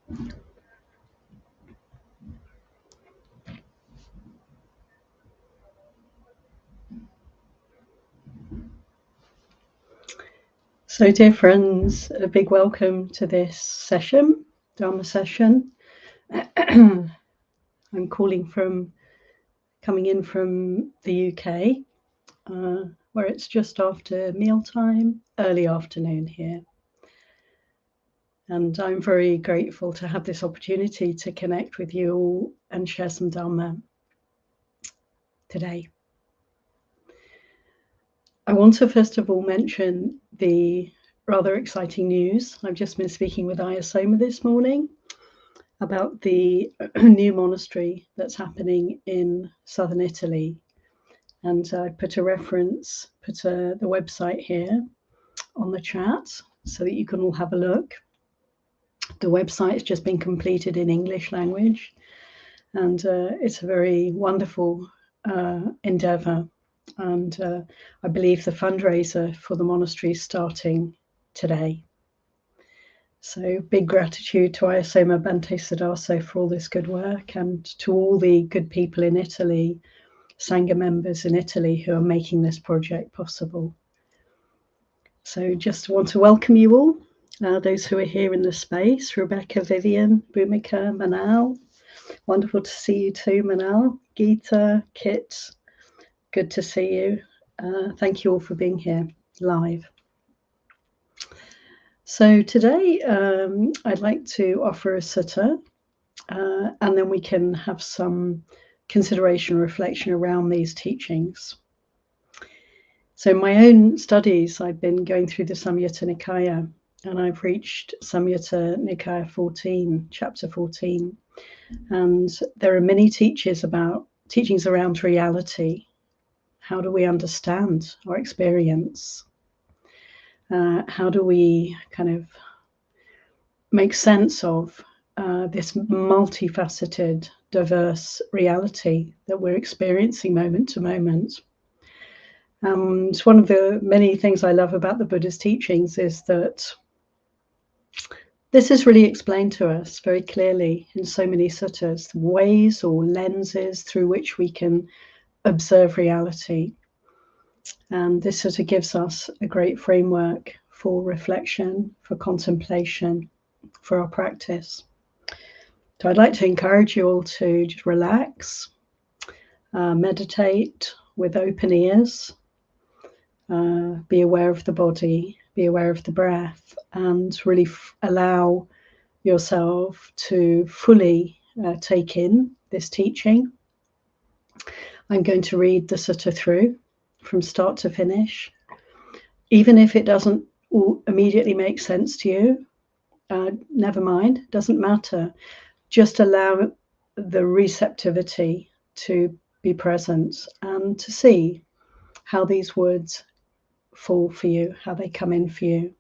So, dear friends, a big welcome to this session, Dharma session. I'm coming in from the UK, where it's just after mealtime, early afternoon here. And I'm very grateful to have this opportunity to connect with you all and share some Dharma today. I want to first of all mention the rather exciting news. I've just been speaking with Ayya this morning about the new monastery that's happening in southern Italy. And I put a reference, the website here on the chat so that you can all have a look. The website has just been completed in English language, and it's a very wonderful endeavor. And I believe the fundraiser for the monastery is starting today. So big gratitude to Ayya Bhante Siddhaso for all this good work, and to all the good people in Italy, Sangha members in Italy who are making this project possible. So just want to welcome you all, those who are here in the space, Rebecca, Vivian, Bhumika, Manal. Wonderful to see you too, Manal, Geeta, Kit, good to see you. Thank you all for being here live. So today I'd like to offer a sutta, and then we can have some consideration, reflection around these teachings. So in my own studies, I've been going through the Samyutta Nikaya, and I've reached Samyutta Nikaya 14, chapter 14. And there are many teachings around reality. How do we understand our experience? How do we kind of make sense of this multifaceted, diverse reality that we're experiencing moment to moment? It's one of the many things I love about the Buddha's teachings is that this is really explained to us very clearly in so many suttas, ways or lenses through which we can observe reality. And this sort of gives us a great framework for reflection, for contemplation, for our practice. So I'd like to encourage you all to just relax, meditate with open ears, be aware of the body, be aware of the breath, and really allow yourself to fully take in this teaching. I'm going to read the sutta through from start to finish. Even if it doesn't immediately make sense to you, never mind, doesn't matter. Just allow the receptivity to be present and to see how these words fall for you, how they come in for you.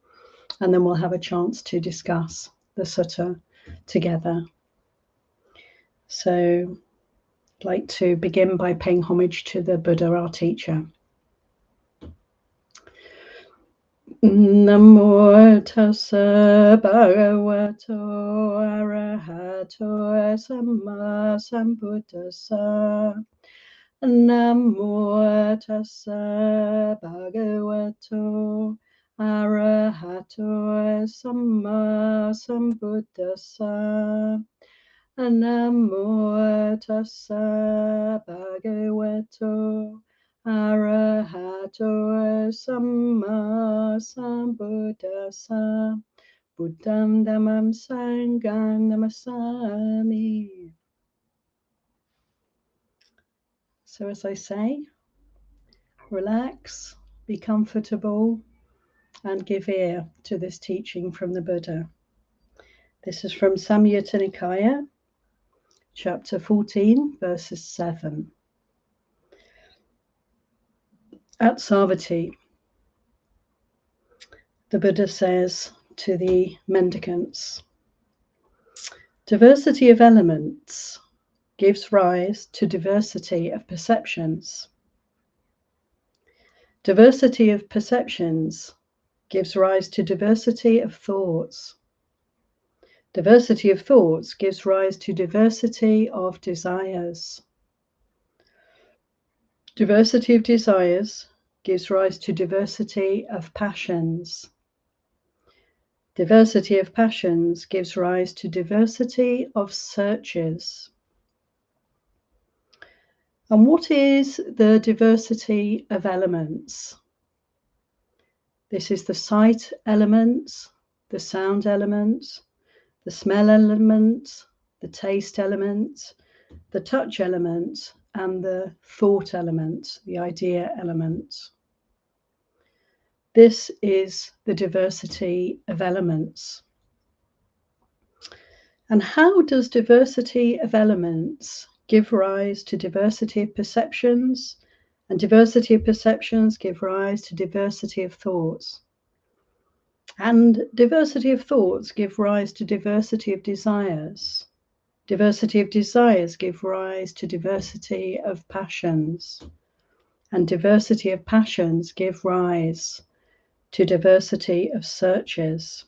And then we'll have a chance to discuss the sutta together. So I'd like to begin by paying homage to the Buddha, our teacher. Namo tassa bhagavato arahato samma sambuddhassa. Namo tassa bhagavato arahato samma sambuddhassa. Namo tassa bhagavato arahato samma sambuddhassa. Buddham dhammam sangham namasami. So as I say, relax, be comfortable, and give ear to this teaching from the Buddha. This is from Samyutta Nikaya, chapter 14, verses 7. At Savatthi, the Buddha says to the mendicants, diversity of elements gives rise to diversity of perceptions. Diversity of perceptions gives rise to diversity of thoughts. Diversity of thoughts gives rise to diversity of desires. Diversity of desires gives rise to diversity of passions. Diversity of passions gives rise to diversity of searches. And what is the diversity of elements? This is the sight element, the sound element, the smell element, the taste element, the touch element, and the thought element, the idea element. This is the diversity of elements. And how does diversity of elements give rise to diversity of perceptions, and diversity of perceptions give rise to diversity of thoughts? And diversity of thoughts give rise to diversity of desires. Diversity of desires give rise to diversity of passions. And diversity of passions give rise to diversity of searches.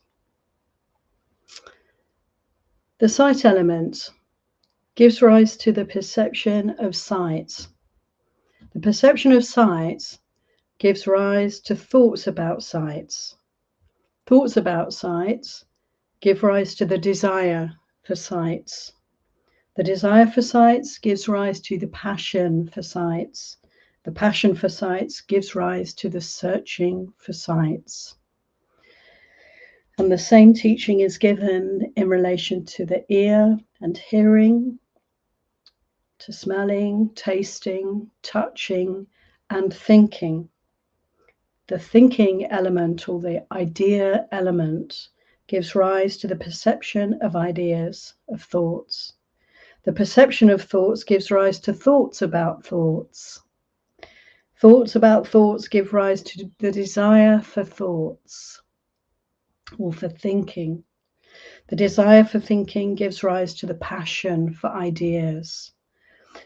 The sight element gives rise to the perception of sight. The perception of sight gives rise to thoughts about sights. Thoughts about sights give rise to the desire for sights. The desire for sights gives rise to the passion for sights. The passion for sights gives rise to the searching for sights. And the same teaching is given in relation to the ear and hearing, to smelling, tasting, touching, and thinking. The thinking element, or the idea element, gives rise to the perception of ideas, of thoughts. The perception of thoughts gives rise to thoughts about thoughts. Thoughts about thoughts give rise to the desire for thoughts, or for thinking. The desire for thinking gives rise to the passion for ideas.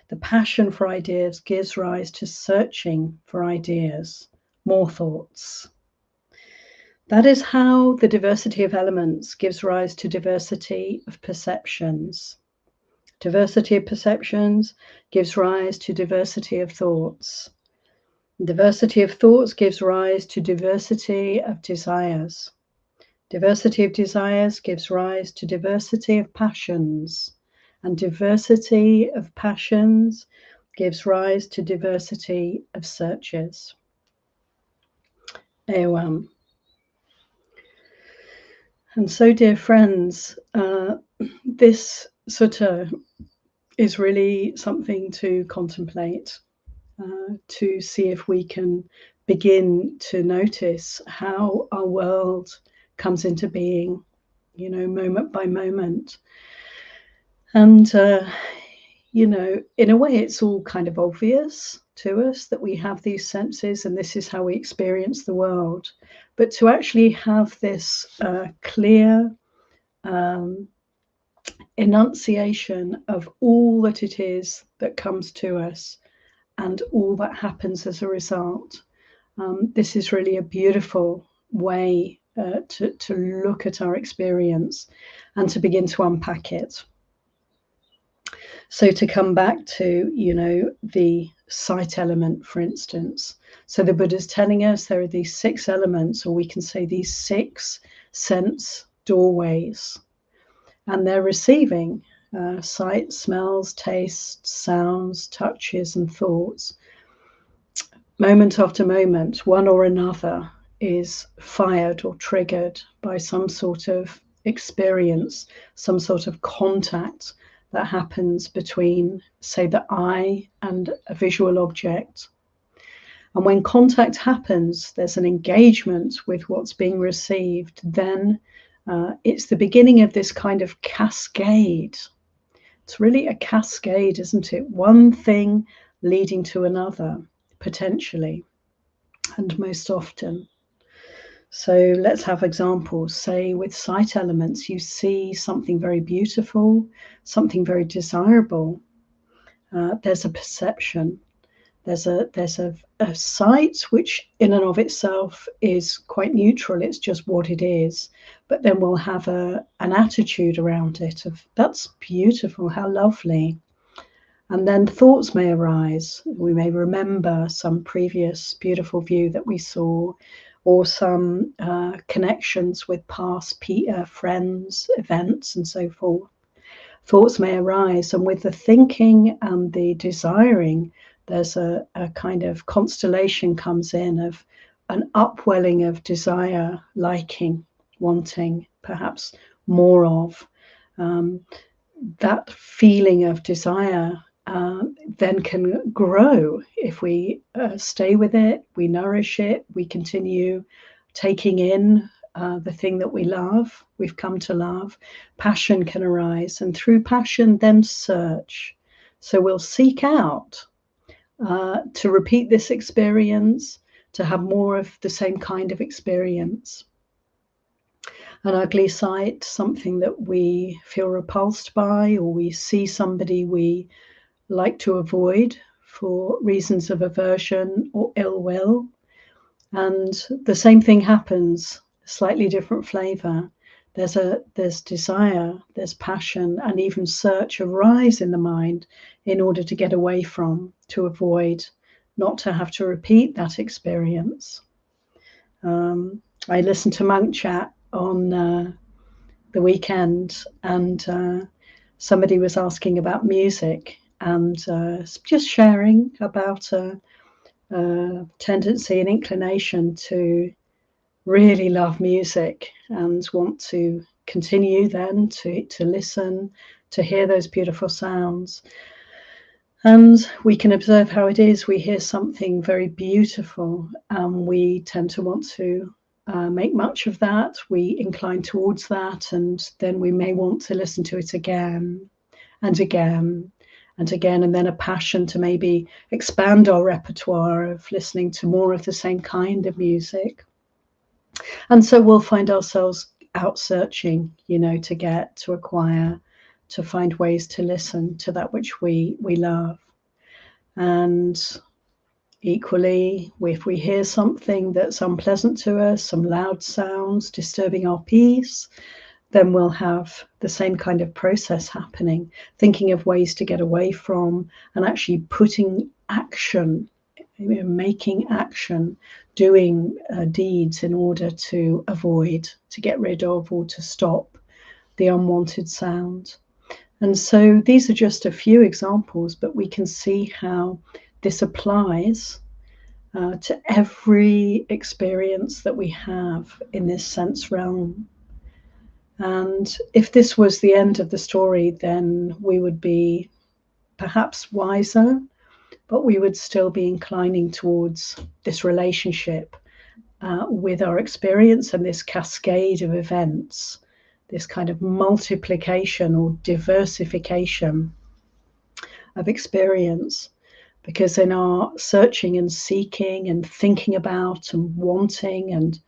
The passion for ideas gives rise to searching for ideas, more thoughts. That is how the diversity of elements gives rise to diversity of perceptions. Diversity of perceptions gives rise to diversity of thoughts. Diversity of thoughts gives rise to diversity of desires. Diversity of desires gives rise to diversity of passions. And diversity of passions gives rise to diversity of searches. Ayya. And so, dear friends, this sutta is really something to contemplate, to see if we can begin to notice how our world comes into being, moment by moment. And, in a way, it's all kind of obvious to us that we have these senses and this is how we experience the world. But to actually have this clear enunciation of all that it is that comes to us and all that happens as a result, this is really a beautiful way to look at our experience and to begin to unpack it. So to come back to, the sight element, for instance. So the Buddha's telling us there are these 6 elements, or we can say these 6 sense doorways. And they're receiving sight, smells, tastes, sounds, touches, and thoughts. Moment after moment, one or another is fired or triggered by some sort of experience, some sort of contact that happens between, say, the eye and a visual object. And when contact happens, there's an engagement with what's being received. Then it's the beginning of this kind of cascade. It's really a cascade, isn't it? One thing leading to another, potentially, and most often. So let's have examples. Say with sight elements, you see something very beautiful, something very desirable. There's a perception. There's a sight which in and of itself is quite neutral. It's just what it is. But then we'll have an attitude around it of, that's beautiful, how lovely. And then thoughts may arise. We may remember some previous beautiful view that we saw, or some connections with past friends, events, and so forth. Thoughts may arise, and with the thinking and the desiring, there's a kind of constellation comes in of an upwelling of desire, liking, wanting, perhaps more of. That feeling of desire then can grow if we stay with it, we nourish it, we continue taking in the thing that we love, we've come to love. Passion can arise, and through passion, then search. So we'll seek out to repeat this experience, to have more of the same kind of experience. An ugly sight, something that we feel repulsed by, or we see somebody we like to avoid for reasons of aversion or ill will. And the same thing happens, slightly different flavor. There's desire, there's passion, and even search arise in the mind in order to get away from, to avoid, not to have to repeat that experience. I listened to Monk Chat on the weekend, and somebody was asking about music, and just sharing about a tendency and inclination to really love music and want to continue then to listen, to hear those beautiful sounds. And we can observe how it is. We hear something very beautiful, and we tend to want to make much of that. We incline towards that, and then we may want to listen to it again and again and again, and then a passion to maybe expand our repertoire of listening to more of the same kind of music. And so we'll find ourselves out searching, to acquire, to find ways to listen to that which we love. And equally, if we hear something that's unpleasant to us, some loud sounds disturbing our peace, then we'll have the same kind of process happening, thinking of ways to get away from, and actually putting action, making action, doing deeds in order to avoid, to get rid of, or to stop the unwanted sound. And so these are just a few examples, but we can see how this applies to every experience that we have in this sense realm. And if this was the end of the story, then we would be perhaps wiser, but we would still be inclining towards this relationship with our experience and this cascade of events, this kind of multiplication or diversification of experience. Because in our searching and seeking and thinking about and wanting and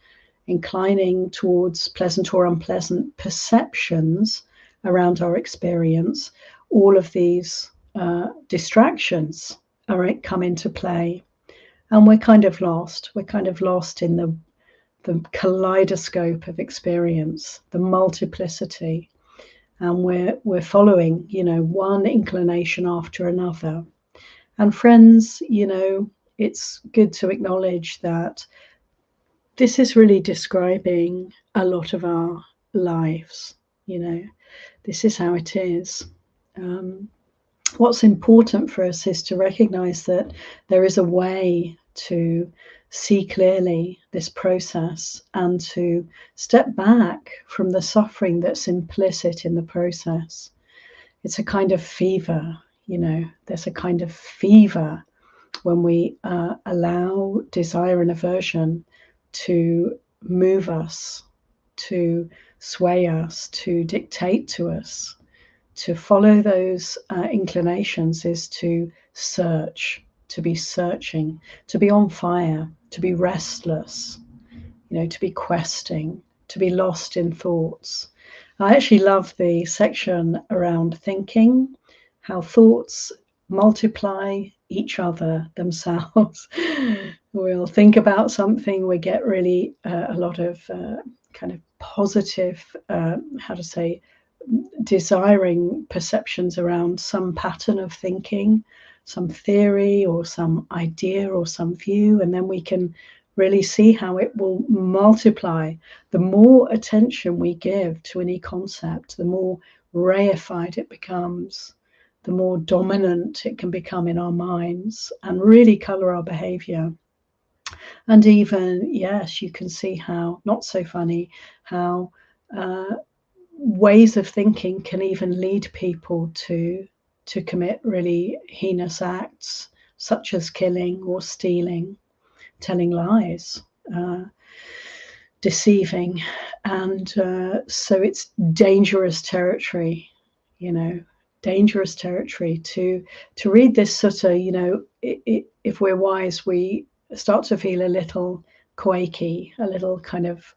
inclining towards pleasant or unpleasant perceptions around our experience, all of these distractions come into play, and we're kind of lost. We're kind of lost in the kaleidoscope of experience, the multiplicity, and we're following, one inclination after another. And friends, it's good to acknowledge that this is really describing a lot of our lives. This is how it is. What's important for us is to recognize that there is a way to see clearly this process and to step back from the suffering that's implicit in the process. It's a kind of fever, there's a kind of fever when we allow desire and aversion to move us, to sway us, to dictate to us. To follow those inclinations is to search, to be searching, to be on fire, to be restless, to be questing, to be lost in thoughts. I actually love the section around thinking, how thoughts multiply, each other, themselves. We'll think about something, we get really a lot of kind of positive, desiring perceptions around some pattern of thinking, some theory or some idea or some view, and then we can really see how it will multiply. The more attention we give to any concept, the more reified it becomes, the more dominant it can become in our minds and really color our behavior. And even, yes, you can see how, not so funny, how ways of thinking can even lead people to commit really heinous acts, such as killing or stealing, telling lies, deceiving. And so it's dangerous territory, dangerous territory. To read this sutta, if we're wise, we start to feel a little quaky, a little kind of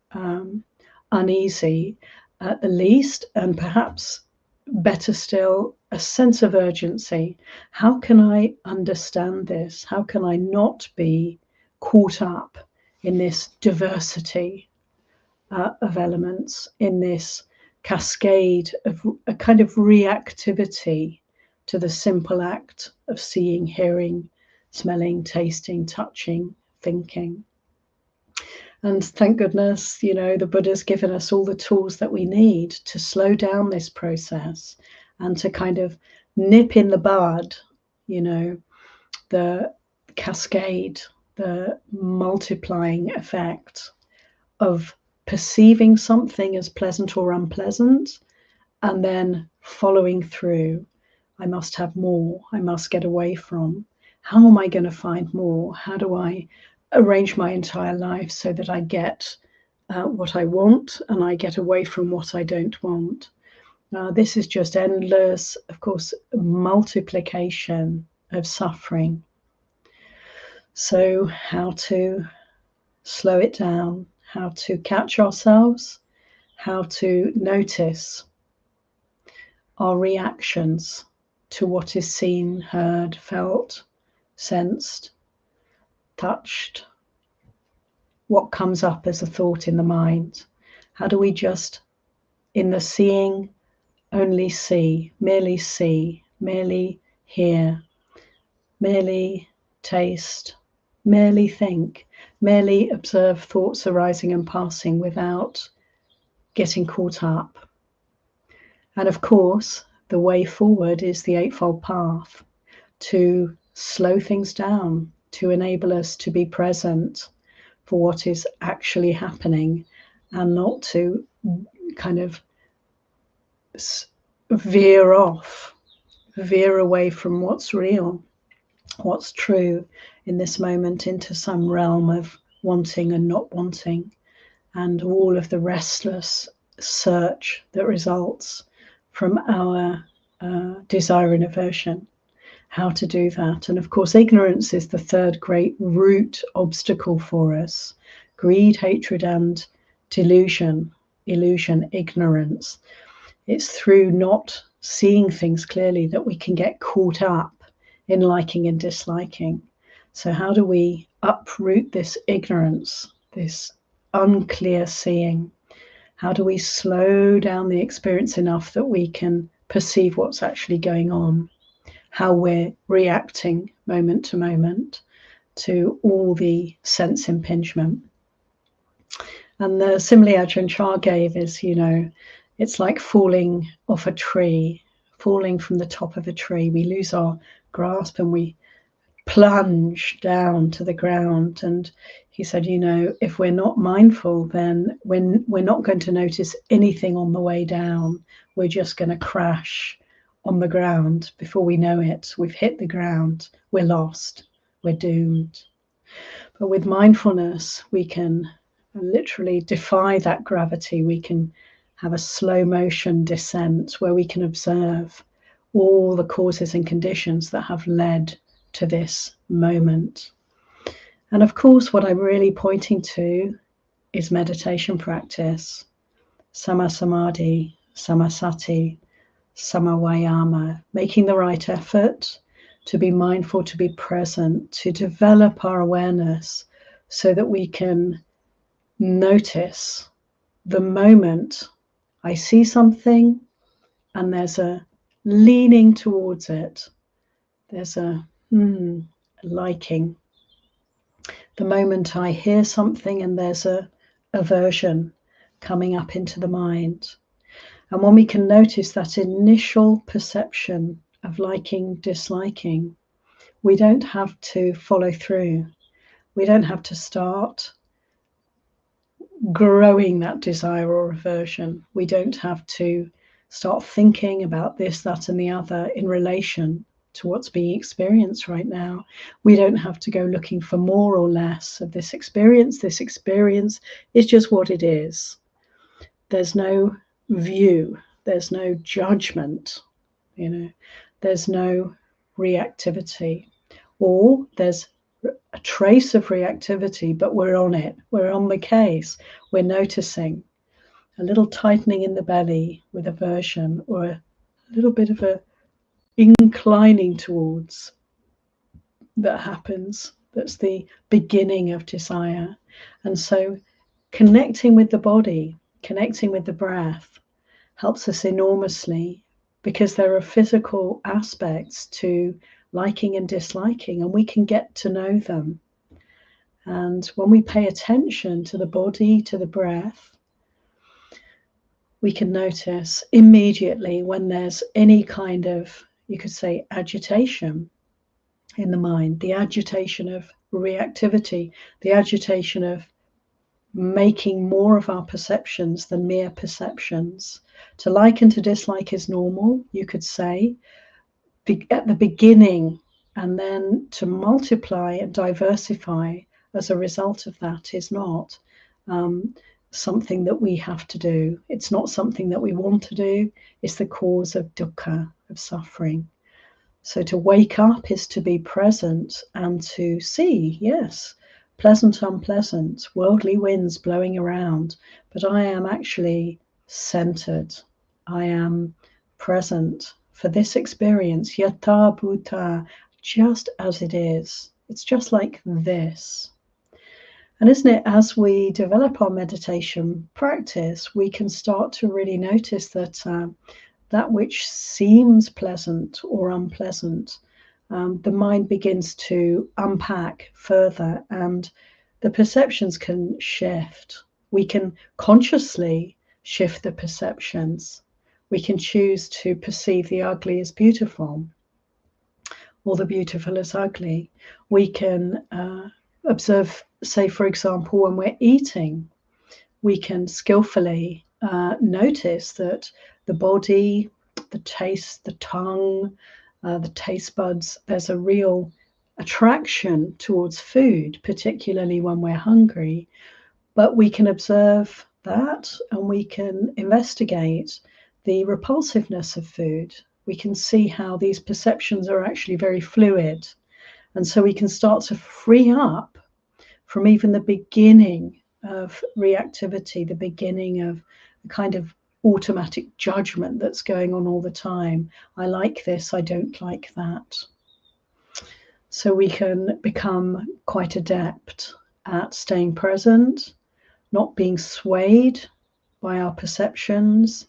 uneasy at the least, and perhaps better still, a sense of urgency. How can I understand this? How can I not be caught up in this diversity of elements, in this cascade of a kind of reactivity to the simple act of seeing, hearing, smelling, tasting, touching, thinking? And thank goodness, the Buddha's given us all the tools that we need to slow down this process and to kind of nip in the bud, the cascade, the multiplying effect of perceiving something as pleasant or unpleasant, and then following through. I must have more. I must get away from. How am I going to find more? How do I arrange my entire life so that I get what I want and I get away from what I don't want? This is just endless, of course, multiplication of suffering. So how to slow it down, how to catch ourselves, how to notice our reactions to what is seen, heard, felt, sensed, touched, what comes up as a thought in the mind. How do we just, in the seeing, only see, merely hear, merely taste, merely think, merely observe thoughts arising and passing without getting caught up. And of course, the way forward is the Eightfold Path, to slow things down, to enable us to be present for what is actually happening and not to kind of veer away from what's real, what's true in this moment, into some realm of wanting and not wanting, and all of the restless search that results from our desire and aversion. How to do that. And of course, ignorance is the third great root obstacle for us. Greed, hatred, and delusion, illusion, ignorance. It's through not seeing things clearly that we can get caught up in liking and disliking. So how do we uproot this ignorance, this unclear seeing? How do we slow down the experience enough that we can perceive what's actually going on? How we're reacting moment to moment to all the sense impingement. And the simile Ajahn Chah gave is, it's like falling off a tree, falling from the top of a tree. We lose our grasp and we plunge down to the ground. And he said, if we're not mindful, then we're not going to notice anything on the way down. We're just going to crash on the ground. Before we know it, we've hit the ground, we're lost, we're doomed. But with mindfulness, we can literally defy that gravity. We can have a slow motion descent where we can observe all the causes and conditions that have led to this moment. And of course, what I'm really pointing to is meditation practice, sama samadhi, sama sati, sama vayama, making the right effort to be mindful, to be present, to develop our awareness so that we can notice the moment I see something and there's a leaning towards it, there's a liking. The moment I hear something and there's a aversion coming up into the mind. And when we can notice that initial perception of liking, disliking, we don't have to follow through. We don't have to start growing that desire or aversion. We don't have to start thinking about this, that, and the other in relation to what's being experienced right now. We don't have to go looking for more or less of this experience. This experience is just what it is. There's no view, there's no judgment, there's no reactivity, or there's a trace of reactivity, but we're on it, we're on the case, we're noticing a little tightening in the belly with aversion, or a little bit of a inclining towards that happens. That's the beginning of desire. And so connecting with the body, connecting with the breath helps us enormously, because there are physical aspects to liking and disliking, and we can get to know them. And when we pay attention to the body, to the breath, we can notice immediately when there's any kind of, you could say, agitation in the mind, the agitation of reactivity, the agitation of making more of our perceptions than mere perceptions. To like and to dislike is normal, you could say, at the beginning, and then to multiply and diversify as a result of that is not something that we have to do. It's not something that we want to do. It's the cause of dukkha, of suffering. So to wake up is to be present and to see, yes, pleasant, unpleasant, worldly winds blowing around, but I am actually centered. I am present for this experience, yatha bhuta, just as it is. It's just like this. And isn't it, as we develop our meditation practice, we can start to really notice that that which seems pleasant or unpleasant, the mind begins to unpack further, and the perceptions can shift. We can consciously shift the perceptions. We can choose to perceive the ugly as beautiful, or the beautiful as ugly. We can observe, say, for example, when we're eating, we can skillfully notice that the body, the taste, the tongue, the taste buds, there's a real attraction towards food, particularly when we're hungry. But we can observe that, and we can investigate the repulsiveness of food. We can see how these perceptions are actually very fluid. And so we can start to free up from even the beginning of reactivity, the beginning of a kind of automatic judgment that's going on all the time. I like this, I don't like that. So we can become quite adept at staying present, not being swayed by our perceptions,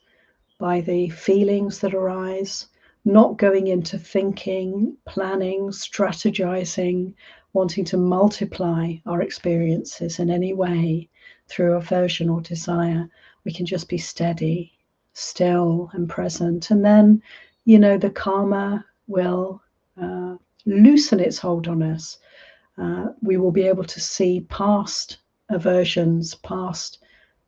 by the feelings that arise, not going into thinking, planning, strategizing, wanting to multiply our experiences in any way through aversion or desire. We can just be steady, still, and present. And then, the karma will loosen its hold on us. We will be able to see past aversions, past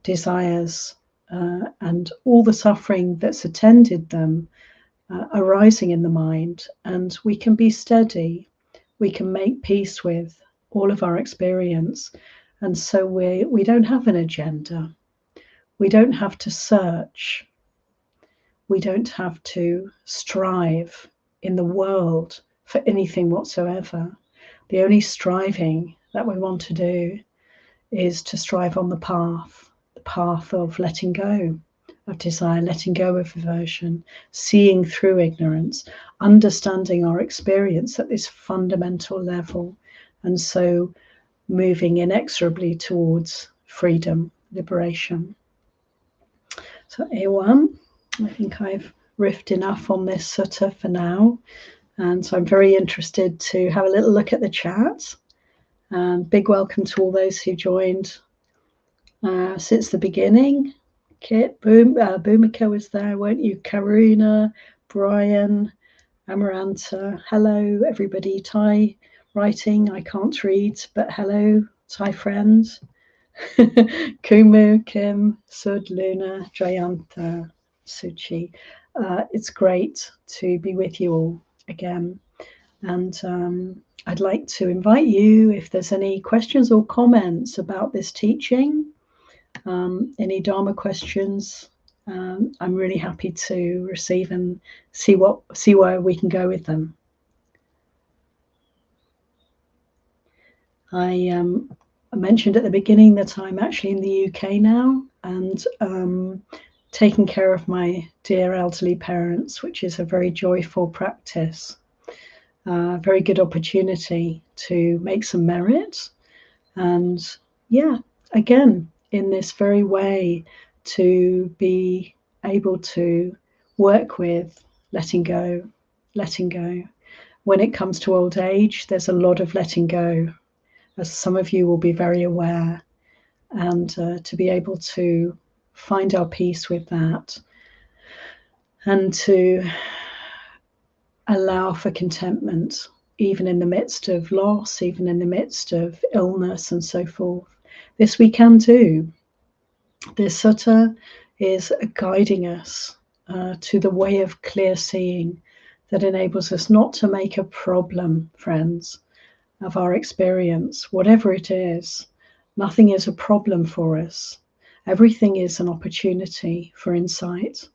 desires, and all the suffering that's attended them arising in the mind. And we can be steady. We can make peace with all of our experience. And so we don't have an agenda. We don't have to search. We don't have to strive in the world for anything whatsoever. The only striving that we want to do is to strive on the path of letting go, of desire, letting go of aversion, seeing through ignorance, understanding our experience at this fundamental level, and so moving inexorably towards freedom, liberation. So A1, I think I've riffed enough on this sutta for now. And so I'm very interested to have a little look at the chat. And big welcome to all those who joined since the beginning. Kit, Bhumika was there, weren't you? Karuna, Brian, Amaranta. Hello, everybody. Thai writing, I can't read, but hello, Thai friends. Kumu, Kim, Sud, Luna, Jayantha, Suchi. It's great to be with you all again. And I'd like to invite you, if there's any questions or comments about this teaching, any Dharma questions, I'm really happy to receive and see where we can go with them. I mentioned at the beginning that I'm actually in the UK now and taking care of my dear elderly parents, which is a very joyful practice, very good opportunity to make some merit. And yeah, again, in this very way to be able to work with letting go. When it comes to old age, there's a lot of letting go, as some of you will be very aware, and to be able to find our peace with that and to allow for contentment, even in the midst of loss, even in the midst of illness and so forth. This we can do. This sutta is guiding us to the way of clear seeing that enables us not to make a problem, friends, of our experience, whatever it is. Nothing is a problem for us. Everything is an opportunity for insight.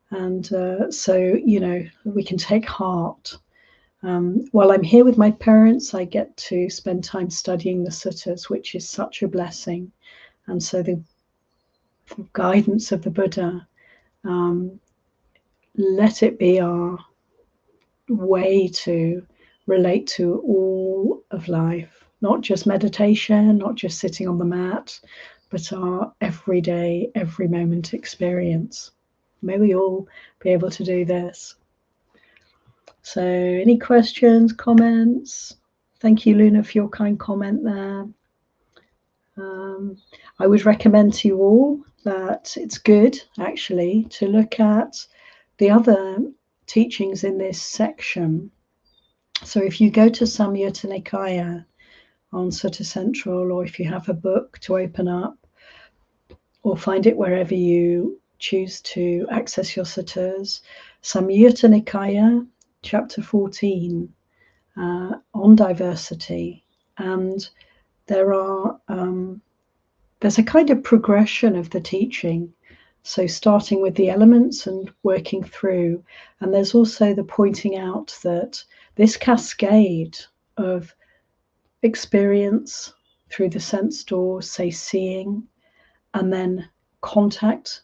And so, we can take heart. While I'm here with my parents, I get to spend time studying the suttas, which is such a blessing. And so the guidance of the Buddha, let it be our way to relate to all of life, not just meditation, not just sitting on the mat, but our everyday, every moment experience. May we all be able to do this. So any questions, comments? Thank you, Luna, for your kind comment there. I would recommend to you all that it's good, actually, to look at the other teachings in this section. So if you go to Samyutta Nikaya on Sutta Central, or if you have a book to open up, or find it wherever you choose to access your suttas, Samyutta Nikaya, chapter 14, on diversity. And there's a kind of progression of the teaching. So starting with the elements and working through. And there's also the pointing out that this cascade of experience through the sense door, say seeing, and then contact,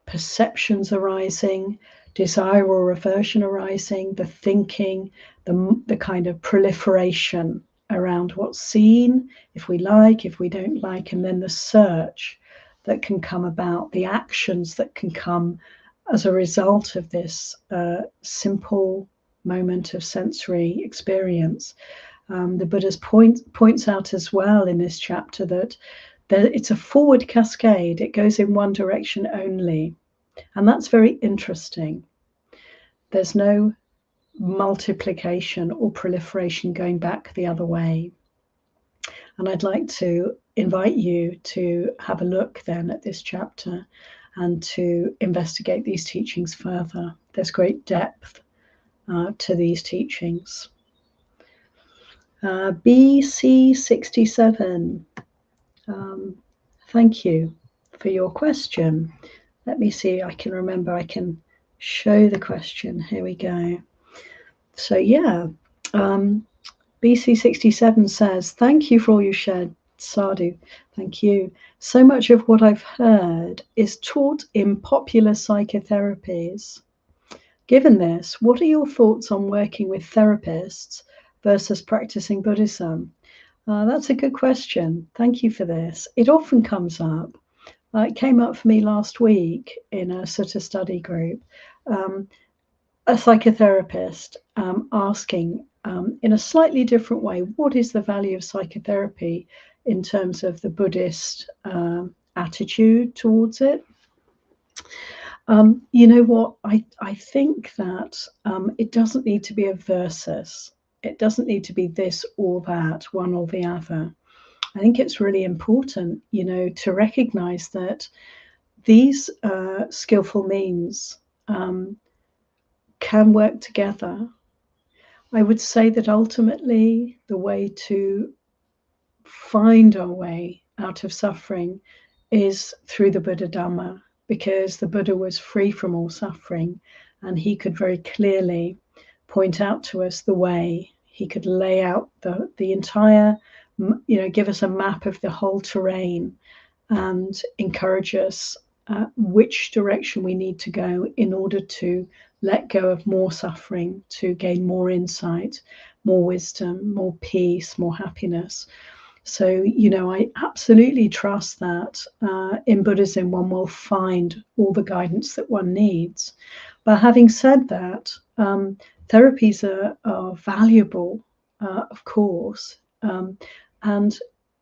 perceptions arising, desire or aversion arising, the thinking, the kind of proliferation around what's seen, if we like, if we don't like, and then the search that can come about, the actions that can come as a result of this simple moment of sensory experience. The Buddha points out as well in this chapter that it's a forward cascade. It goes in one direction only. And that's very interesting. There's no multiplication or proliferation going back the other way. And I'd like to invite you to have a look then at this chapter and to investigate these teachings further. There's great depth to these teachings. BC67, thank you for your question. Let me see, I can remember, I can show the question. Here we go. So yeah, BC67 says, thank you for all you shared Sadhu, thank you. So much of what I've heard is taught in popular psychotherapies. Given this, what are your thoughts on working with therapists versus practicing Buddhism? That's a good question. Thank you for this. It often comes up. It came up for me last week in a sutta study group. A psychotherapist asking in a slightly different way, what is the value of psychotherapy in terms of the Buddhist attitude towards it? You know what? I think that it doesn't need to be a versus. It doesn't need to be this or that, one or the other. I think it's really important, to recognize that these skillful means can work together. I would say that ultimately the way to find our way out of suffering is through the Buddha Dhamma, because the Buddha was free from all suffering and he could very clearly point out to us the way. He could lay out the entire, give us a map of the whole terrain and encourage us which direction we need to go in order to let go of more suffering, to gain more insight, more wisdom, more peace, more happiness. So, I absolutely trust that in Buddhism, one will find all the guidance that one needs. But having said that, therapies are valuable, of course. And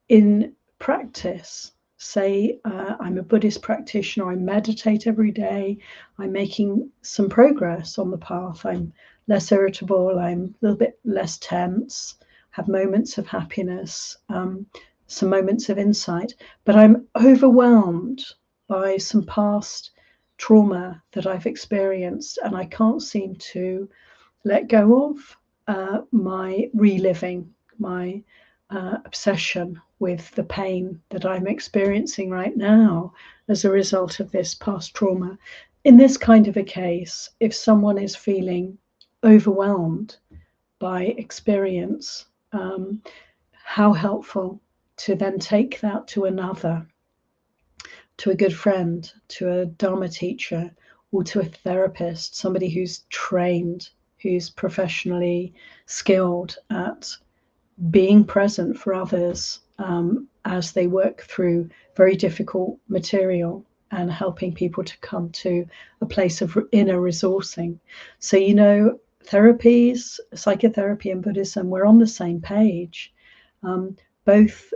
in practice, say I'm a Buddhist practitioner, I meditate every day, I'm making some progress on the path, I'm less irritable, I'm a little bit less tense, have moments of happiness, some moments of insight, but I'm overwhelmed by some past trauma that I've experienced, and I can't seem to let go of my reliving, my obsession with the pain that I'm experiencing right now as a result of this past trauma. In this kind of a case, if someone is feeling overwhelmed by experience, how helpful to then take that to another, to a good friend, to a Dharma teacher, or to a therapist, somebody who's trained, who's professionally skilled at being present for others as they work through very difficult material and helping people to come to a place of inner resourcing. So, therapies, psychotherapy and Buddhism, we're on the same page. Both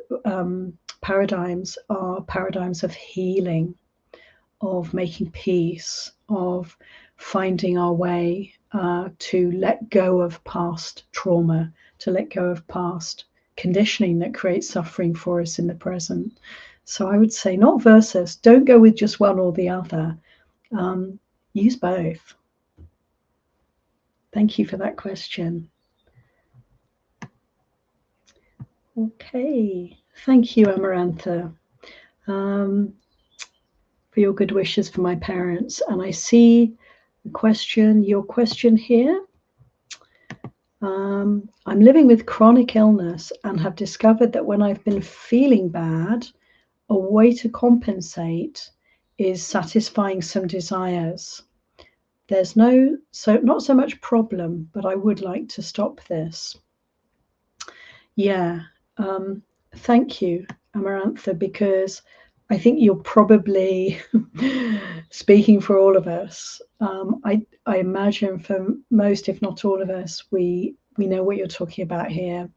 paradigms are paradigms of healing, of making peace, of finding our way to let go of past trauma, to let go of past conditioning that creates suffering for us in the present. So I would say not versus, don't go with just one or the other. Use both. Thank you for that question. Okay, thank you, Amarantha, for your good wishes for my parents. And I see your question here. I'm living with chronic illness and have discovered that when I've been feeling bad, a way to compensate is satisfying some desires. There's not so much problem, but I would like to stop this. Yeah, thank you, Amarantha, because I think you're probably speaking for all of us. I imagine for most, if not all of us, we know what you're talking about here.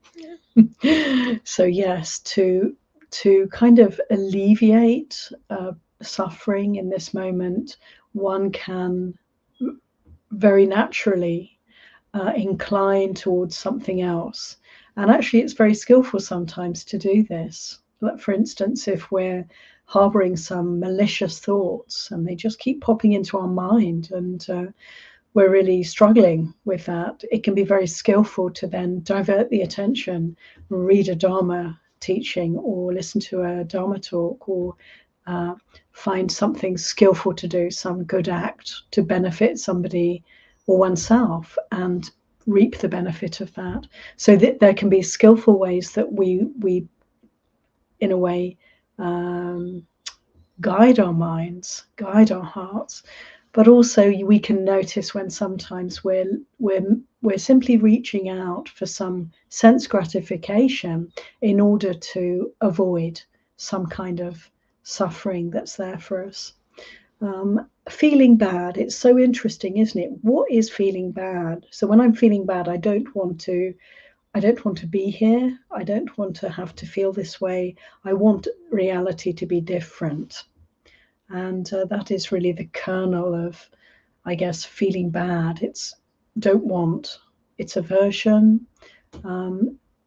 So yes, to kind of alleviate suffering in this moment, one can very naturally incline towards something else. And actually, it's very skillful sometimes to do this. Like, for instance, if we're harboring some malicious thoughts and they just keep popping into our mind and we're really struggling with that, it can be very skillful to then divert the attention, read a Dharma teaching or listen to a Dharma talk or find something skillful to do, some good act to benefit somebody or oneself and reap the benefit of that. So that there can be skillful ways that we in a way, guide our minds, guide our hearts. But also we can notice when sometimes we're simply reaching out for some sense gratification in order to avoid some kind of suffering that's there for us. Feeling bad, it's so interesting, isn't it? What is feeling bad? So when I'm feeling bad, I don't want to be here. I don't want to have to feel this way. I want reality to be different. And that is really the kernel of, I guess, feeling bad. It's don't want, it's aversion.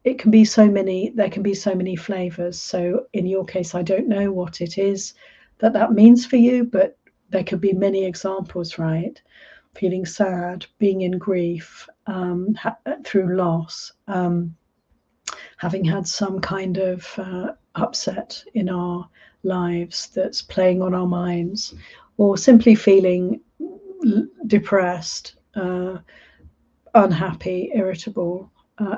It can be so many, there can be so many flavors. So in your case, I don't know what it is that means for you, but there could be many examples, right? Feeling sad, being in grief, through loss, having had some kind of upset in our lives that's playing on our minds, or simply feeling depressed, unhappy, irritable,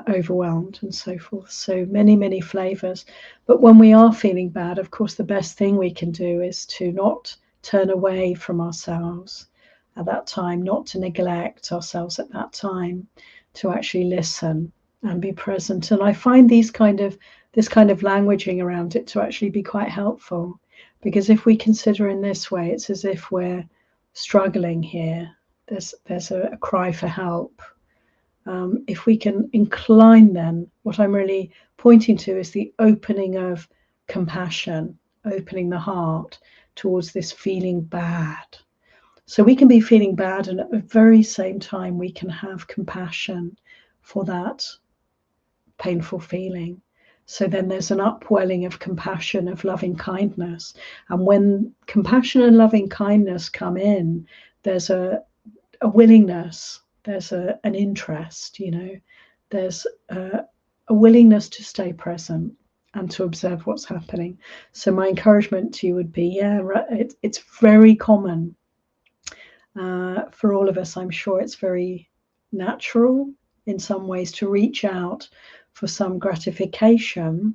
overwhelmed, and so forth. So many flavors. But when we are feeling bad, of course, the best thing we can do is to not turn away from ourselves at that time, not to neglect ourselves at that time, to actually listen and be present. And I find this kind of languaging around it to actually be quite helpful, because if we consider in this way, it's as if we're struggling here. There's a cry for help. If we can incline, then what I'm really pointing to is the opening of compassion, opening the heart towards this feeling bad. So we can be feeling bad, and at the very same time, we can have compassion for that painful feeling. So then there's an upwelling of compassion, of loving kindness. And when compassion and loving kindness come in, there's a willingness, there's an interest, there's a willingness to stay present and to observe what's happening. So my encouragement to you would be, it's very common for all of us. I'm sure it's very natural in some ways to reach out for some gratification,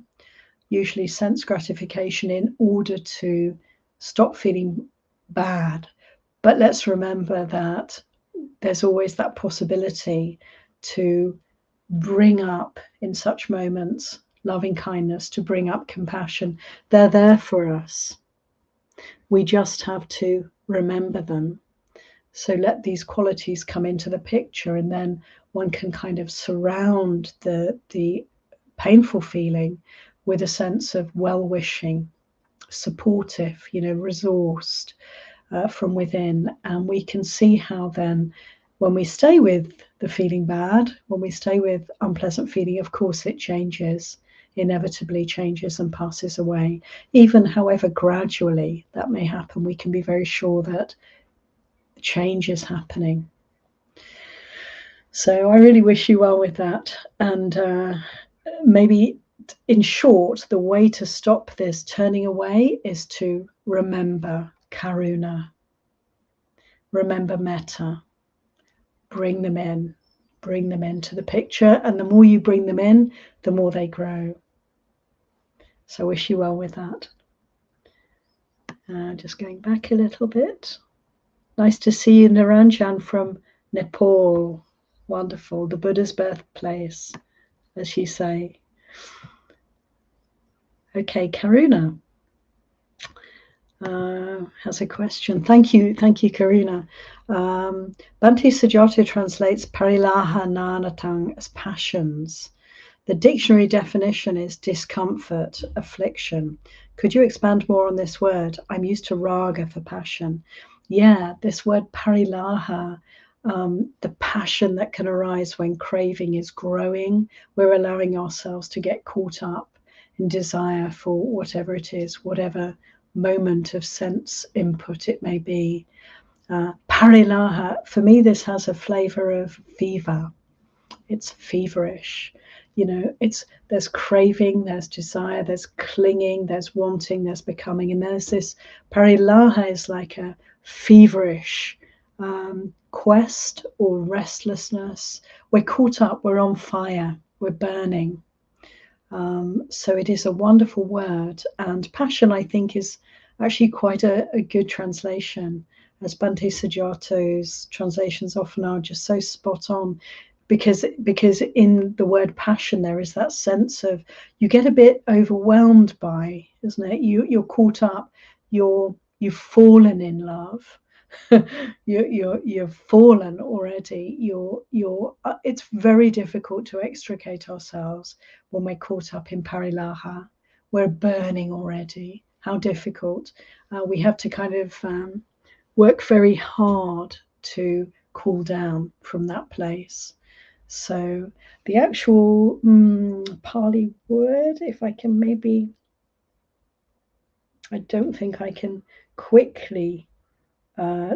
usually sense gratification, in order to stop feeling bad. But let's remember that there's always that possibility to bring up, in such moments, loving kindness, to bring up compassion. They're there for us. We just have to remember them. So let these qualities come into the picture, and then one can kind of surround the painful feeling with a sense of well-wishing, supportive, resourced from within. And we can see how then, when we stay with the feeling bad, when we stay with unpleasant feeling, of course it changes, inevitably changes and passes away. Even however gradually that may happen, we can be very sure that change is happening. So I really wish you well with that. And maybe, in short, the way to stop this turning away is to remember karuna, remember metta, bring them into the picture. And the more you bring them in, the more they grow. So I wish you well with that. Just going back a little bit. Nice to see you, Niranjan from Nepal. Wonderful. The Buddha's birthplace, as you say. Okay, Karuna has a question. Thank you, Karuna. Bhante Sujata translates parilaha nanatang as passions. The dictionary definition is discomfort, affliction. Could you expand more on this word? I'm used to raga for passion. Yeah, this word parilaha, the passion that can arise when craving is growing. We're allowing ourselves to get caught up in desire for whatever it is, whatever moment of sense input it may be. Parilaha, for me, this has a flavor of fever. It's feverish. There's craving, there's desire, there's clinging, there's wanting, there's becoming. And there's this parilaha is like a feverish quest or restlessness. We're caught up, we're on fire, we're burning. So it is a wonderful word, and passion, I think, is actually quite a good translation, as Bhante Sujato's translations often are just so spot on, because in the word passion there is that sense of, you get a bit overwhelmed by, isn't it? You're caught up, you've fallen in love. You've fallen already. You're it's very difficult to extricate ourselves when we're caught up in parilaha. We're burning already. How difficult. We have to kind of work very hard to cool down from that place. So the actual Pali word, if I can maybe, I don't think I can quickly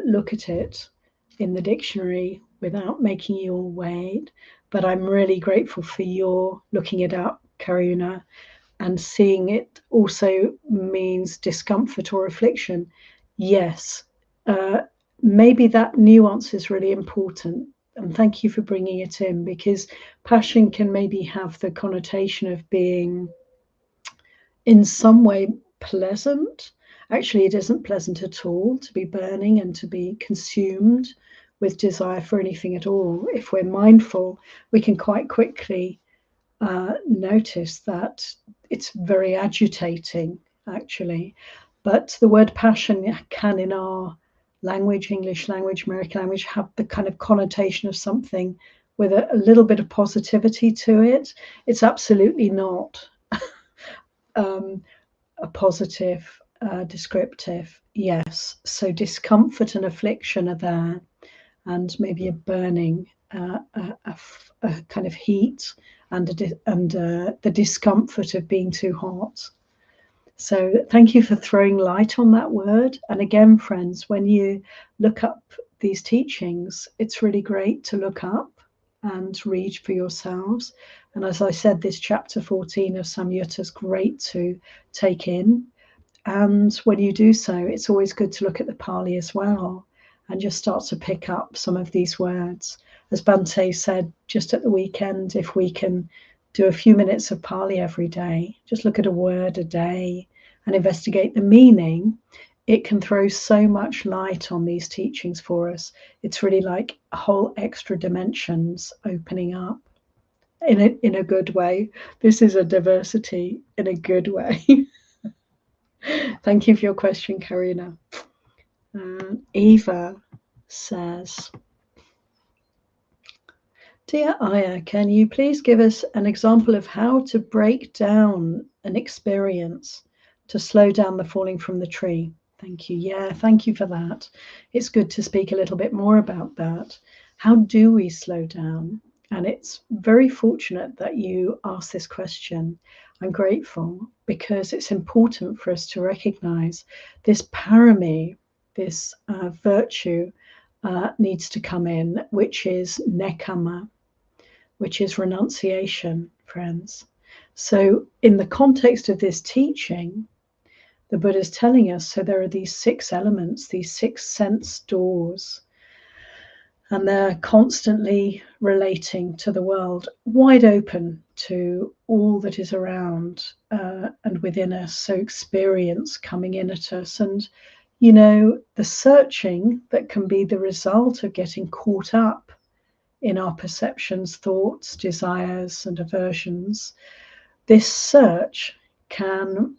look at it in the dictionary without making you all wait, but I'm really grateful for your looking it up, Karuna, and seeing it also means discomfort or affliction. Yes, maybe that nuance is really important. And thank you for bringing it in, because passion can maybe have the connotation of being in some way pleasant. Actually, it isn't pleasant at all to be burning and to be consumed with desire for anything at all. If we're mindful, we can quite quickly notice that it's very agitating, actually. But the word passion can, in our language, English language, American language, have the kind of connotation of something with a little bit of positivity to it. It's absolutely not a positive descriptive. Yes, so discomfort and affliction are there, and maybe a burning, a kind of heat, and the discomfort of being too hot. So thank you for throwing light on that word. And again, friends, when you look up these teachings, it's really great to look up and read for yourselves. And as I said, this chapter 14 of Samyutta is great to take in. And when you do so, it's always good to look at the Pali as well and just start to pick up some of these words. As Bhante said just at the weekend, if we can do a few minutes of Pali every day, just look at a word a day and investigate the meaning, it can throw so much light on these teachings for us. It's really like a whole extra dimensions opening up in a good way. This is a diversity in a good way. Thank you for your question, Karina. Eva says, Dear Ayya, can you please give us an example of how to break down an experience to slow down the falling from the tree? Thank you. Yeah, thank you for that. It's good to speak a little bit more about that. How do we slow down? And it's very fortunate that you asked this question. I'm grateful, because it's important for us to recognize this parami, this virtue needs to come in, which is nekama, which is renunciation, friends. So in the context of this teaching, the Buddha is telling us, so there are these 6 elements, these 6 sense doors, and they're constantly relating to the world, wide open to all that is around and within us. So experience coming in at us, and the searching that can be the result of getting caught up in our perceptions, thoughts, desires, and aversions. This search can,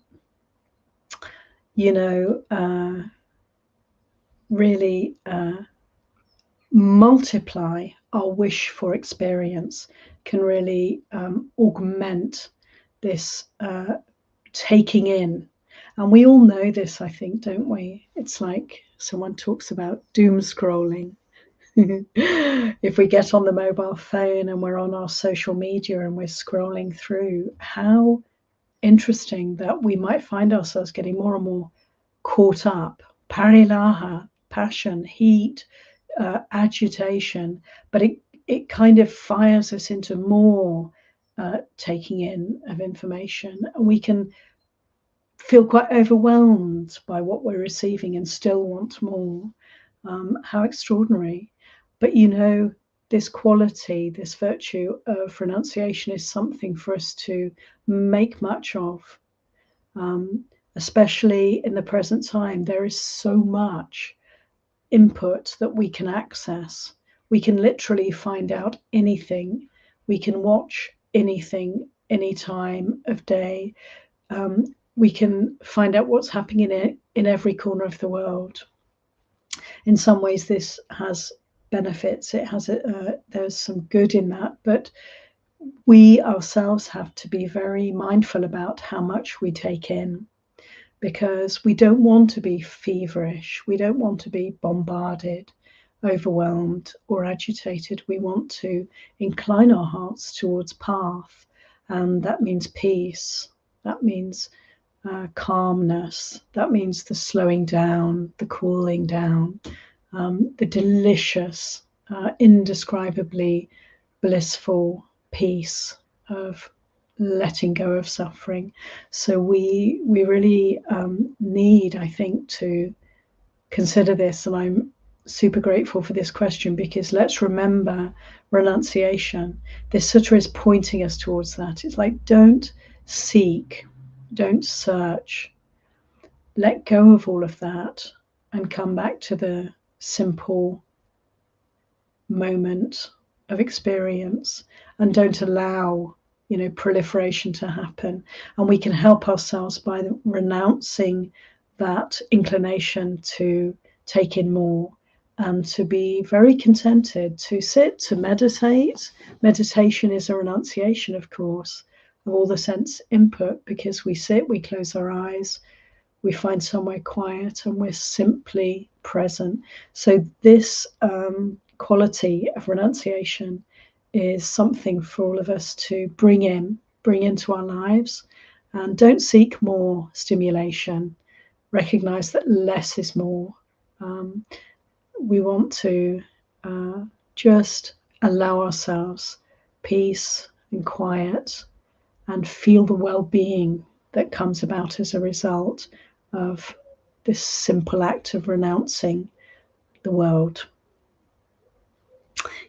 really multiply our wish for experience, can really augment this taking in. And we all know this, I think, don't we? It's like someone talks about doom scrolling. If we get on the mobile phone and we're on our social media and we're scrolling through, how interesting that we might find ourselves getting more and more caught up. Parilaha, passion, heat, agitation, but it kind of fires us into more taking in of information. We can feel quite overwhelmed by what we're receiving and still want more. How extraordinary. But this quality, this virtue of renunciation is something for us to make much of, especially in the present time. There is so much input that we can access. We can literally find out anything. We can watch anything, any time of day. We can find out what's happening in every corner of the world. In some ways, this has benefits. It has there's some good in that, but we ourselves have to be very mindful about how much we take in, because we don't want to be feverish. We don't want to be bombarded, overwhelmed, or agitated. We want to incline our hearts towards path, and that means peace. That means calmness. That means the slowing down, the cooling down, the delicious, indescribably blissful peace of letting go of suffering. So we really need, I think, to consider this. And I'm super grateful for this question, because let's remember renunciation. This sutta is pointing us towards that. It's like, don't seek, don't search, let go of all of that and come back to the simple moment of experience, and don't allow proliferation to happen. And we can help ourselves by renouncing that inclination to take in more, and to be very contented to sit, to meditate. Meditation is a renunciation, of course, of all the sense input, because we sit, we close our eyes, we find somewhere quiet, and we're simply present. So this quality of renunciation is something for all of us to bring into our lives. And don't seek more stimulation. Recognize that less is more. We want to just allow ourselves peace and quiet, and feel the well-being that comes about as a result of this simple act of renouncing the world.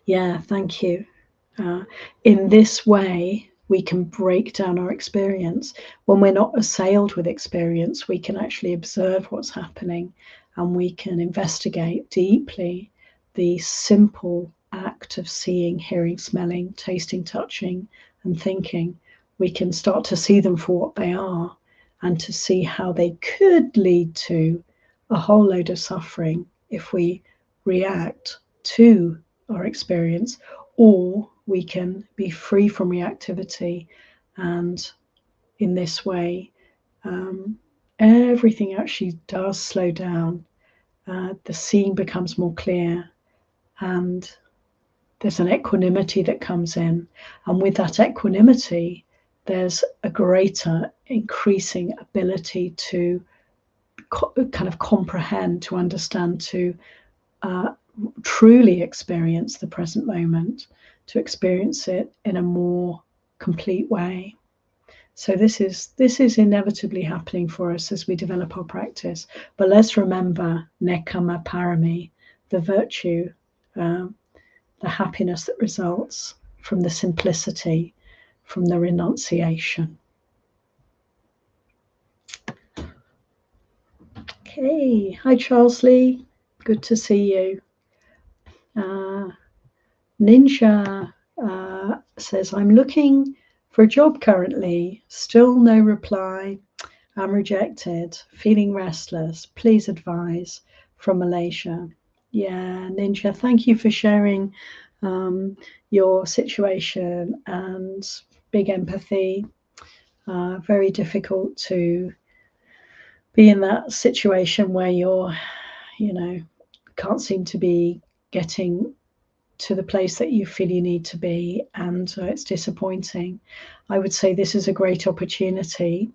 Yeah, thank you. In this way, we can break down our experience. When we're not assailed with experience, we can actually observe what's happening, and we can investigate deeply the simple act of seeing, hearing, smelling, tasting, touching, and thinking. We can start to see them for what they are, and to see how they could lead to a whole load of suffering if we react to our experience, or we can be free from reactivity, and in this way everything actually does slow down. The scene becomes more clear, and there's an equanimity that comes in, and with that equanimity there's a greater increasing ability to kind of comprehend, to understand, to truly experience the present moment, to experience it in a more complete way. So this is inevitably happening for us as we develop our practice. But let's remember nekkhamma parami, the virtue, the happiness that results from the simplicity, from the renunciation. Okay, hi Charles Lee, good to see you. Ninja says, I'm looking for a job currently, still no reply, I'm rejected, feeling restless, please advise, from Malaysia. Yeah, Ninja, thank you for sharing your situation, and big empathy. Very difficult to be in that situation where you're, can't seem to be getting to the place that you feel you need to be, and it's disappointing. I would say this is a great opportunity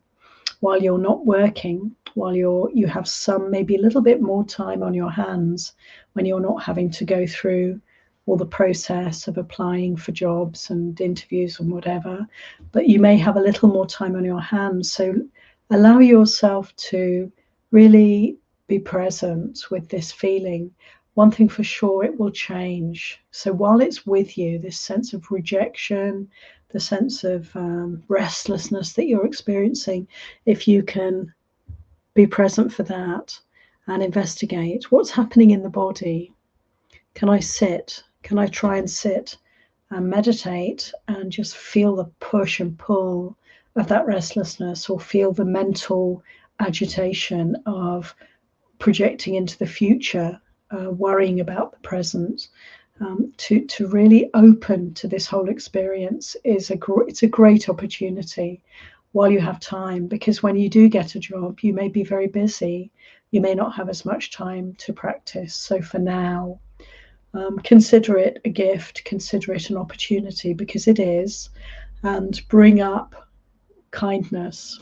while you're not working, while you have some, maybe a little bit more time on your hands, when you're not having to go through all the process of applying for jobs and interviews and whatever, but you may have a little more time on your hands. So allow yourself to really be present with this feeling one thing for sure, it will change. So while it's with you, this sense of rejection, the sense of restlessness that you're experiencing, if you can be present for that and investigate what's happening in the body. Can I sit? Can I try and sit and meditate and just feel the push and pull of that restlessness, or feel the mental agitation of projecting into the future, worrying about the present? To really open to this whole experience is it's a great opportunity while you have time, because when you do get a job, you may be very busy, you may not have as much time to practice. So for now, consider it a gift, consider it an opportunity, because it is, and bring up kindness,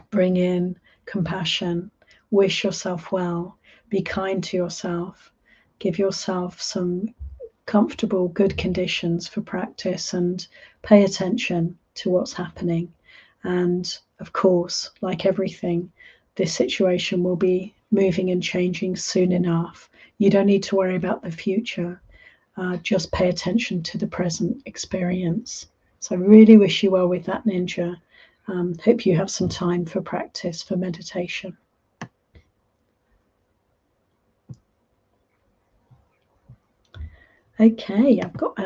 bring in compassion, wish yourself well, be kind to yourself, give yourself some comfortable, good conditions for practice, and pay attention to what's happening. And of course, like everything, this situation will be moving and changing soon enough. You don't need to worry about the future. Just pay attention to the present experience. So I really wish you well with that, Ninja. Hope you have some time for practice, for meditation. Okay, I've got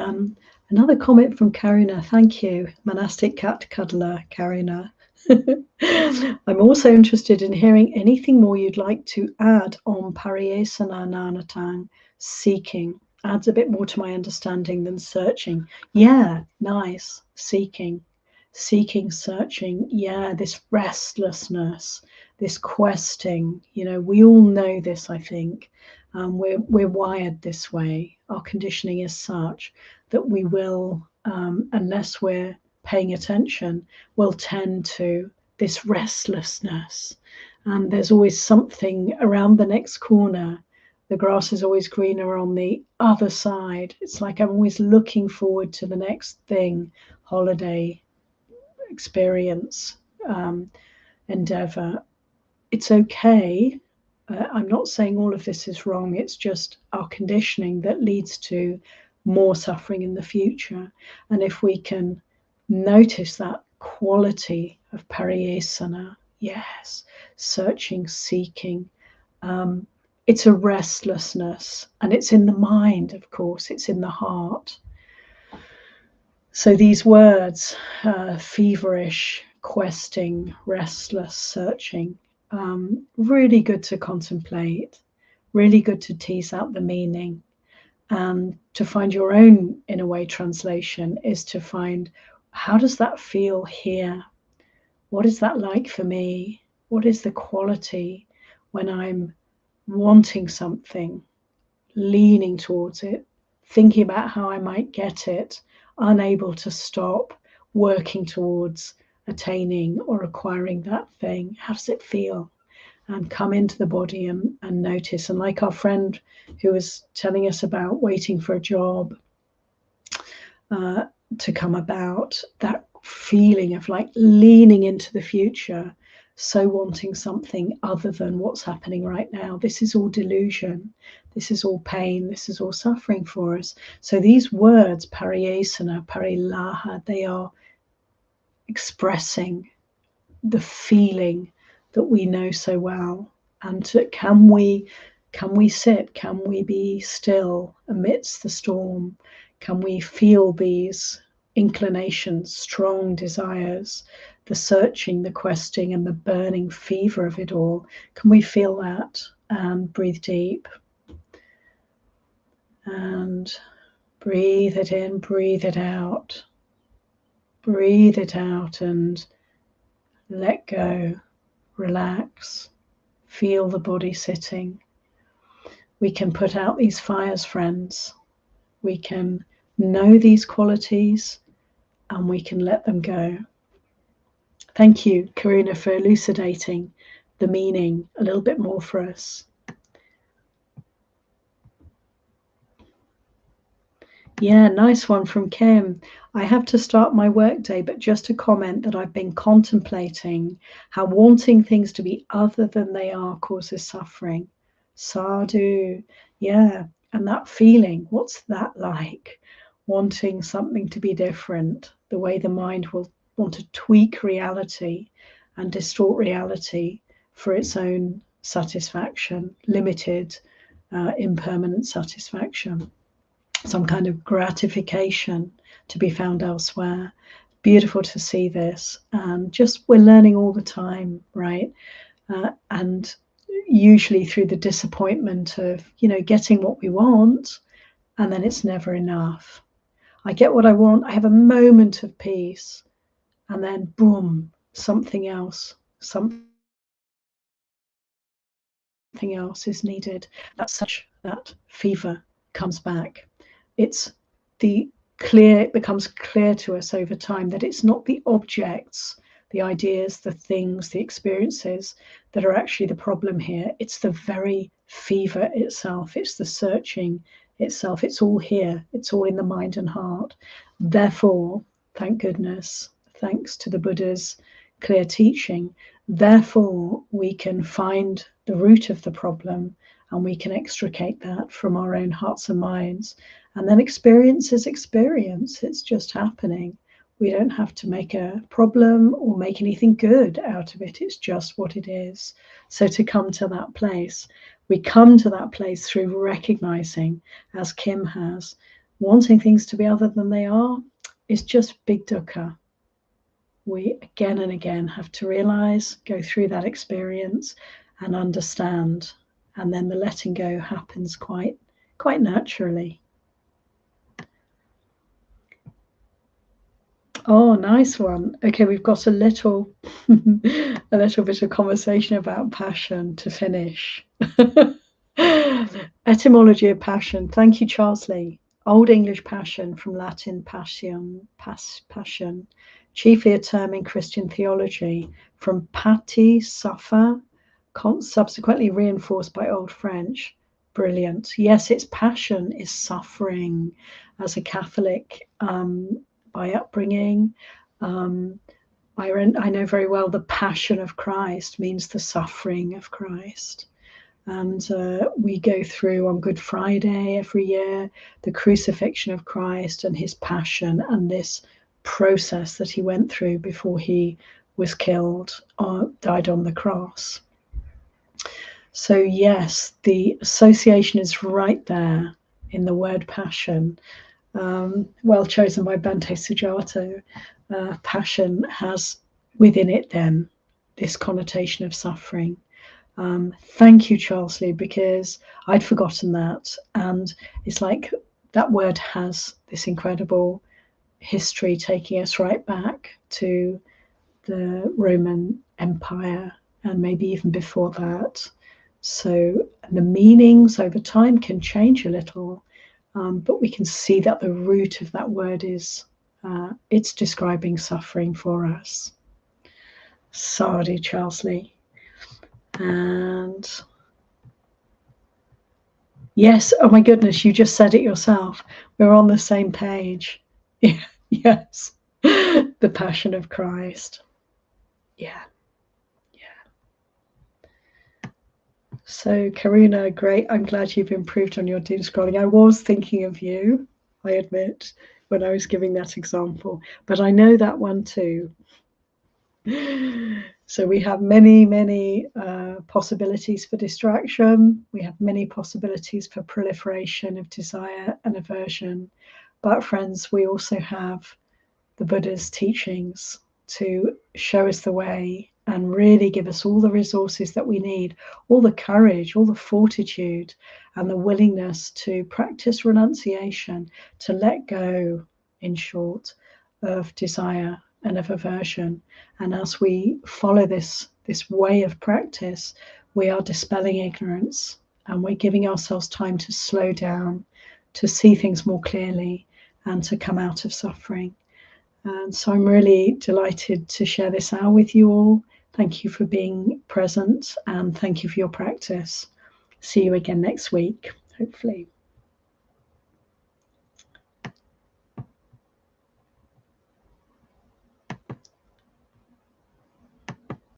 another comment from Karina. Thank you, Monastic Cat Cuddler, Karina. I'm also interested in hearing anything more you'd like to add on Pariyesana Nanatang, seeking. Adds a bit more to my understanding than searching. Yeah, nice. Seeking, searching. Yeah, this restlessness, this questing. You know, we all know this, I think. We're wired this way. Our conditioning is such that we will, unless we're paying attention, will tend to this restlessness. And there's always something around the next corner. The grass is always greener on the other side. It's like I'm always looking forward to the next thing, holiday, experience, endeavor. It's okay. I'm not saying all of this is wrong. It's just our conditioning that leads to more suffering in the future. And if we can notice that quality of Pariyesana, yes, searching, seeking, it's a restlessness, and it's in the mind, of course, it's in the heart. So these words, feverish, questing, restless, searching, really good to contemplate, really good to tease out the meaning, and to find your own, in a way, translation is to find, how does that feel here? What is that like for me? What is the quality when I'm wanting something, leaning towards it, thinking about how I might get it, unable to stop working towards attaining or acquiring that thing? How does it feel? And come into the body and notice. And like our friend who was telling us about waiting for a job to come about, that feeling of like leaning into the future, so wanting something other than what's happening right now. This is all delusion. This is all pain. This is all suffering for us. So these words, Pariyesana, Parilaha, they are expressing the feeling that we know so well. And can we sit? Can we be still amidst the storm? Can we feel these inclinations, strong desires, the searching, the questing, and the burning fever of it all? Can we feel that? And breathe deep. And breathe it in, breathe it out. Breathe it out and let go. Relax. Feel the body sitting. We can put out these fires, friends. We can know these qualities and we can let them go. Thank you, Karuna, for elucidating the meaning a little bit more for us. Yeah, nice one from Kim. I have to start my workday, but just a comment that I've been contemplating how wanting things to be other than they are causes suffering. Sadhu. Yeah. And that feeling, what's that like? Wanting something to be different, the way the mind will want to tweak reality and distort reality for its own satisfaction, limited, impermanent satisfaction, some kind of gratification to be found elsewhere. Beautiful to see this. And just we're learning all the time, right? And usually through the disappointment of, getting what we want, and then it's never enough. I get what I want, I have a moment of peace, and then boom, something else is needed. That's such that fever comes back. It becomes clear to us over time that it's not the objects, the ideas, the things, the experiences that are actually the problem here. It's the very fever itself. It's the searching itself. It's all here. It's all in the mind and heart. Therefore, thank goodness, thanks to the Buddha's clear teaching, therefore we can find the root of the problem and we can extricate that from our own hearts and minds. And then experience is experience. It's just happening. We don't have to make a problem or make anything good out of it. It's just what it is. So to come to that place, we come to that place through recognizing, as Kim has, wanting things to be other than they are is just big dukkha. We again and again have to realize, go through that experience and understand. And then the letting go happens quite naturally. Oh, nice one. Okay, we've got a little bit of conversation about passion to finish. Etymology of passion. Thank you, Charles Lee. Old English passion from Latin passion, passion, chiefly a term in Christian theology, from pati, suffer, subsequently reinforced by Old French. Brilliant. Yes, its passion is suffering. As a Catholic, by upbringing, I know very well the passion of Christ means the suffering of Christ. And we go through on Good Friday every year the crucifixion of Christ and his passion and this process that he went through before he was killed or died on the cross. So yes, the association is right there in the word passion. Well chosen by Bhante Sujato. Passion has within it then this connotation of suffering. Thank you, Charles Lee, because I'd forgotten that. And it's like that word has this incredible history taking us right back to the Roman Empire and maybe even before that. So the meanings over time can change a little, but we can see that the root of that word is it's describing suffering for us. Sadhu, Charles Lee. And yes, oh my goodness, you just said it yourself. We're on the same page. Yes, the passion of Christ. Yeah. So Karuna, great. I'm glad you've improved on your doom scrolling. I was thinking of you, I admit, when I was giving that example, but I know that one too. So we have many possibilities for distraction. We have many possibilities for proliferation of desire and aversion. But friends, we also have the Buddha's teachings to show us the way and really give us all the resources that we need, all the courage, all the fortitude, and the willingness to practice renunciation, to let go, in short, of desire and of aversion. And as we follow this way of practice, we are dispelling ignorance and we're giving ourselves time to slow down, to see things more clearly, and to come out of suffering. And so I'm really delighted to share this hour with you all. Thank you for being present and thank you for your practice. See you again next week, hopefully.